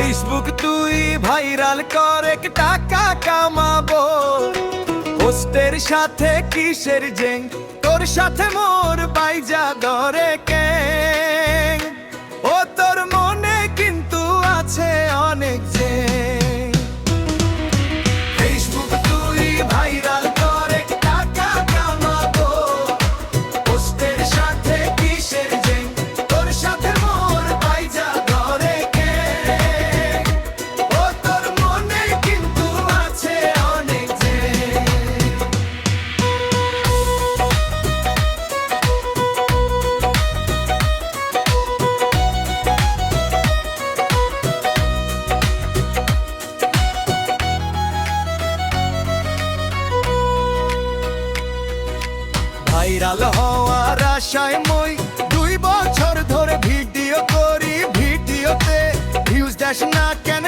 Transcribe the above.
Facebook তুই viral করে টাকা কামাবো, পোস্টের সাথে কিসের জেং, তোর সাথে মোর বাইজা ধরে কে। ও তোর মনে কিন্তু আছে অনেক জেং। ফেসবুক তুই ভাইরাল করে টাকা কামাবো, পোস্টের সাথে কিসের জেং, তোর সাথে মোর বাইজা ধরে কে। ও তোর মনে কিন্তু আছে অনেক জেং। ভাইরাল হওয়ার আশায় মই 2 বছর ধরে ভিডিও করি, ভিডিওতে ভিউজ দেশ না কেন